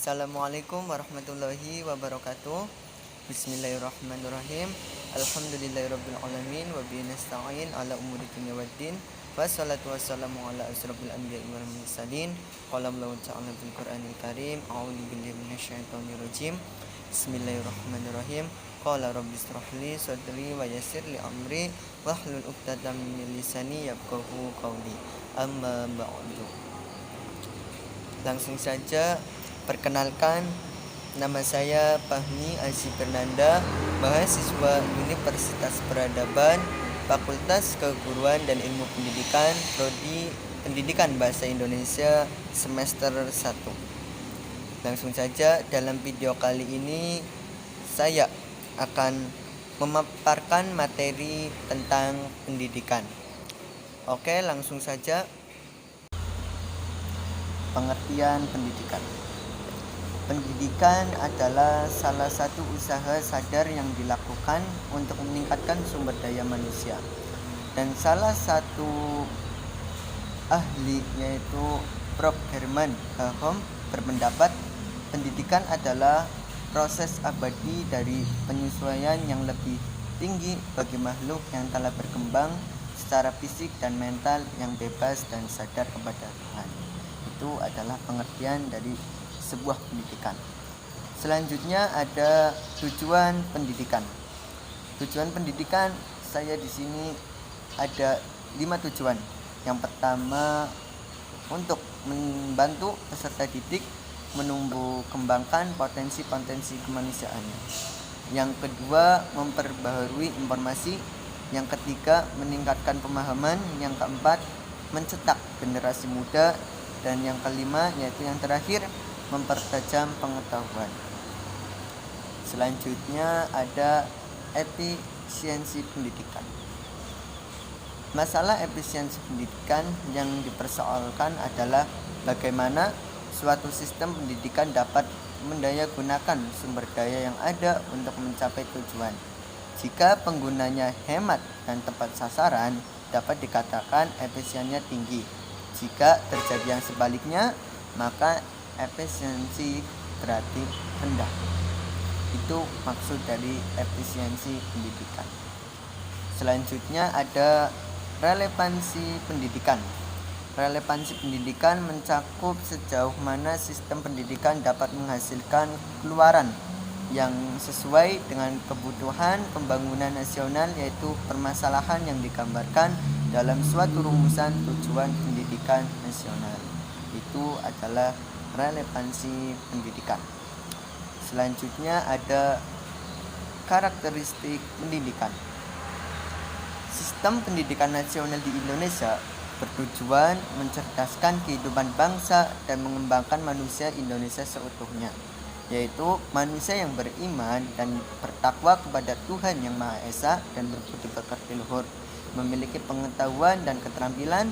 Assalamualaikum warahmatullahi wabarakatuh. Bismillahirrahmanirrahim. Alhamdulillahirabbil alamin wa bihi nasta'in ala umuri dunya waddin. Wassalatu wassalamu ala asrofil anbiya'i wal mursalin. Qala Allahu ta'ala fil Qur'anil Karim, a'udzu billahi minasyaitonir rajim. Bismillahirrahmanirrahim. Qala rabbi ishrah li sadri wa yassir li amri wahlul 'uqdatam min lisani yafqahu qawli. Amma ba'du. Langsung saja, perkenalkan, nama saya Fahmi Aziz Fernanda, mahasiswa Universitas Peradaban, Fakultas Keguruan dan Ilmu Pendidikan, Prodi Pendidikan Bahasa Indonesia semester 1. Langsung saja, dalam video kali ini saya akan memaparkan materi tentang pendidikan. Oke, langsung saja. Pengertian pendidikan. Pendidikan adalah salah satu usaha sadar yang dilakukan untuk meningkatkan sumber daya manusia. Dan salah satu ahli, yaitu Prof. Herman Hahom, berpendapat pendidikan adalah proses abadi dari penyesuaian yang lebih tinggi bagi makhluk yang telah berkembang secara fisik dan mental yang bebas dan sadar kepada Tuhan. Itu adalah pengertian dari sebuah pendidikan. Selanjutnya ada tujuan pendidikan. Tujuan pendidikan saya di sini ada 5 tujuan. Yang pertama, untuk membantu peserta didik menumbuh kembangkan potensi-potensi kemanusiaannya. Yang kedua, memperbaharui informasi. Yang ketiga, meningkatkan pemahaman. Yang keempat, mencetak generasi muda. Dan yang kelima, yaitu yang terakhir, mempertajam pengetahuan. Selanjutnya ada efisiensi pendidikan. Masalah efisiensi pendidikan yang dipersoalkan adalah bagaimana suatu sistem pendidikan dapat mendayagunakan sumber daya yang ada untuk mencapai tujuan. Jika penggunanya hemat dan tepat sasaran, dapat dikatakan efisiensinya tinggi. Jika terjadi yang sebaliknya, maka efisiensi berarti rendah. Itu maksud dari efisiensi pendidikan. Selanjutnya ada relevansi pendidikan. Relevansi pendidikan mencakup sejauh mana sistem pendidikan dapat menghasilkan keluaran yang sesuai dengan kebutuhan pembangunan nasional, yaitu permasalahan yang digambarkan dalam suatu rumusan tujuan pendidikan nasional. Itu adalah relevansi pendidikan. Selanjutnya ada karakteristik pendidikan. Sistem pendidikan nasional di Indonesia bertujuan mencerdaskan kehidupan bangsa dan mengembangkan manusia Indonesia seutuhnya, yaitu manusia yang beriman dan bertakwa kepada Tuhan Yang Maha Esa dan berbudi pekerti luhur, memiliki pengetahuan dan keterampilan,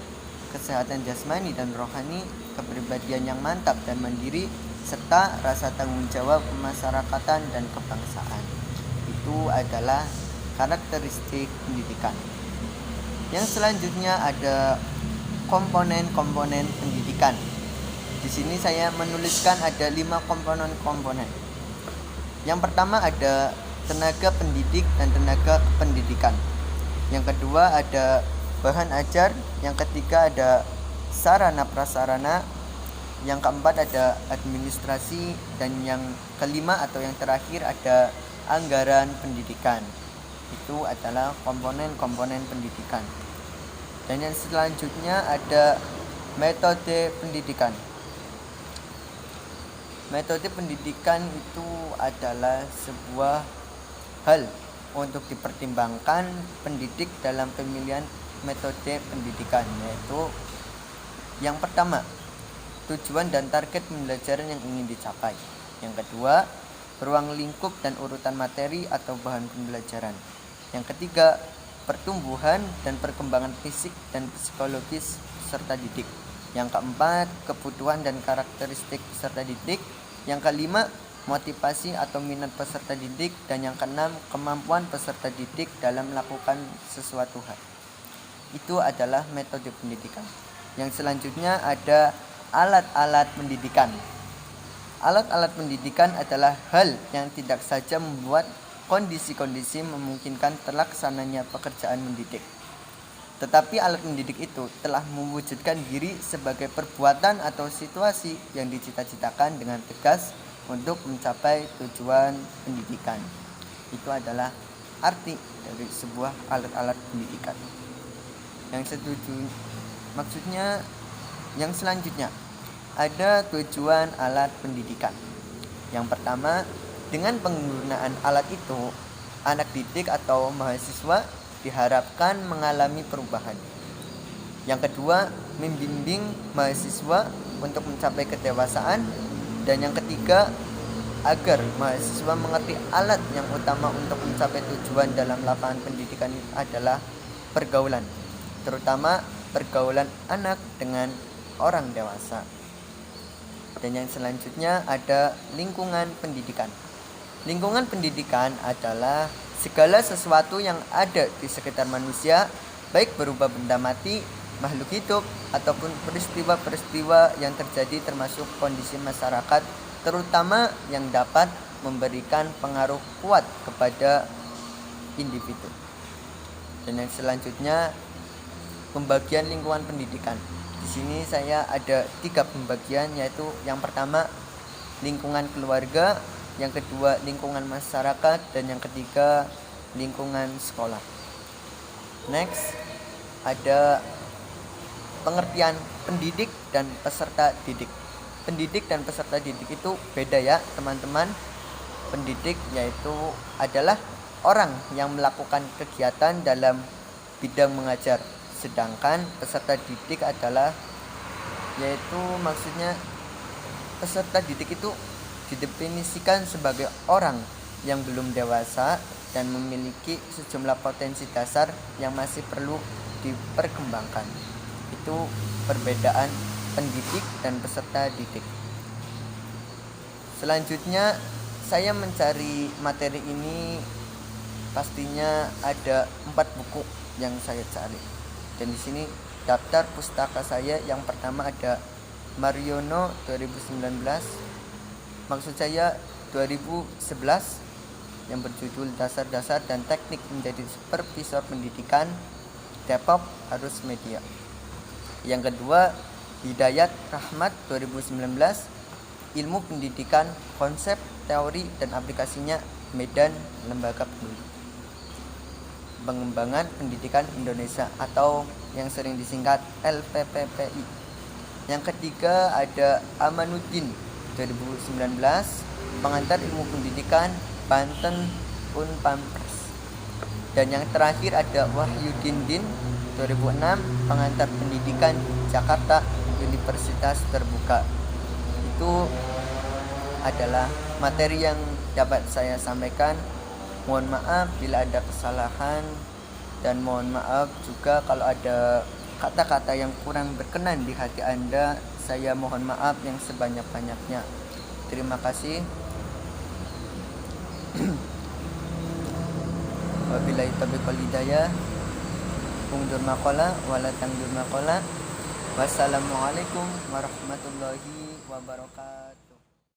kesehatan jasmani dan rohani, kepribadian yang mantap dan mandiri, serta rasa tanggung jawab kemasyarakatan dan kebangsaan. Itu adalah karakteristik pendidikan. Yang selanjutnya ada komponen-komponen pendidikan. Di sini saya menuliskan ada 5 komponen. Yang pertama ada tenaga pendidik dan tenaga pendidikan. Yang kedua ada bahan ajar. Yang ketiga ada sarana prasarana. Yang keempat ada administrasi. Dan yang kelima atau yang terakhir ada anggaran pendidikan. Itu adalah komponen-komponen pendidikan. Dan yang selanjutnya ada metode pendidikan. Metode pendidikan itu adalah sebuah hal untuk dipertimbangkan pendidik dalam pemilihan metode pendidikan, yaitu yang pertama, tujuan dan target pembelajaran yang ingin dicapai. Yang kedua, ruang lingkup dan urutan materi atau bahan pembelajaran. Yang ketiga, pertumbuhan dan perkembangan fisik dan psikologis peserta didik. Yang keempat, kebutuhan dan karakteristik peserta didik. Yang kelima, motivasi atau minat peserta didik. Dan yang keenam, kemampuan peserta didik dalam melakukan sesuatu hal. Itu adalah metode pendidikan. Yang selanjutnya ada alat-alat pendidikan. Alat-alat pendidikan adalah hal yang tidak saja membuat kondisi-kondisi memungkinkan terlaksananya pekerjaan mendidik, tetapi alat mendidik itu telah mewujudkan diri sebagai perbuatan atau situasi yang dicita-citakan dengan tegas untuk mencapai tujuan pendidikan. Itu adalah arti dari sebuah alat-alat pendidikan. Yang setuju, maksudnya yang selanjutnya ada tujuan alat pendidikan. Yang pertama, dengan penggunaan alat itu, anak didik atau mahasiswa diharapkan mengalami perubahan. Yang kedua, membimbing mahasiswa untuk mencapai kedewasaan. Dan yang ketiga, agar mahasiswa mengerti alat yang utama untuk mencapai tujuan dalam lapangan pendidikan adalah pergaulan, terutama pergaulan anak dengan orang dewasa. Dan yang selanjutnya ada lingkungan pendidikan. Lingkungan pendidikan adalah segala sesuatu yang ada di sekitar manusia, baik berupa benda mati, makhluk hidup, ataupun peristiwa-peristiwa yang terjadi termasuk kondisi masyarakat, terutama yang dapat memberikan pengaruh kuat kepada individu. Dan yang selanjutnya pembagian lingkungan pendidikan. Di sini saya ada 3 pembagian, yaitu yang pertama lingkungan keluarga, yang kedua lingkungan masyarakat, dan yang ketiga lingkungan sekolah. Next, ada pengertian pendidik dan peserta didik. Pendidik dan peserta didik itu beda ya teman-teman. Pendidik yaitu adalah orang yang melakukan kegiatan dalam bidang mengajar, sedangkan peserta didik adalah yaitu maksudnya peserta didik itu didefinisikan sebagai orang yang belum dewasa dan memiliki sejumlah potensi dasar yang masih perlu diperkembangkan. Itu perbedaan pendidik dan peserta didik. Selanjutnya saya mencari materi ini, pastinya ada 4 buku yang saya cari. Dan di sini daftar pustaka saya yang pertama ada Mariono 2019, maksud saya 2011, yang berjudul Dasar-Dasar dan Teknik Menjadi Supervisor Pendidikan, Depok Arus Media. Yang kedua Hidayat Rahmat 2019, Ilmu Pendidikan, Konsep, Teori, dan Aplikasinya, Medan Lembaga Peduli. Pengembangan Pendidikan Indonesia atau yang sering disingkat LPPPI. Yang ketiga ada Amanuddin 2019, Pengantar Ilmu Pendidikan, Banten Unpampres. Dan yang terakhir ada Wahyudin Din 2006, Pengantar Pendidikan, Jakarta Universitas Terbuka. Itu adalah materi yang dapat saya sampaikan. Mohon maaf bila ada kesalahan, dan mohon maaf juga kalau ada kata-kata yang kurang berkenan di hati Anda. Saya mohon maaf yang sebanyak-banyaknya. Terima kasih. Wabillahi taufiq wal hidayah. Ungdur maqala wala tangdur maqala. Wassalamualaikum warahmatullahi wabarakatuh.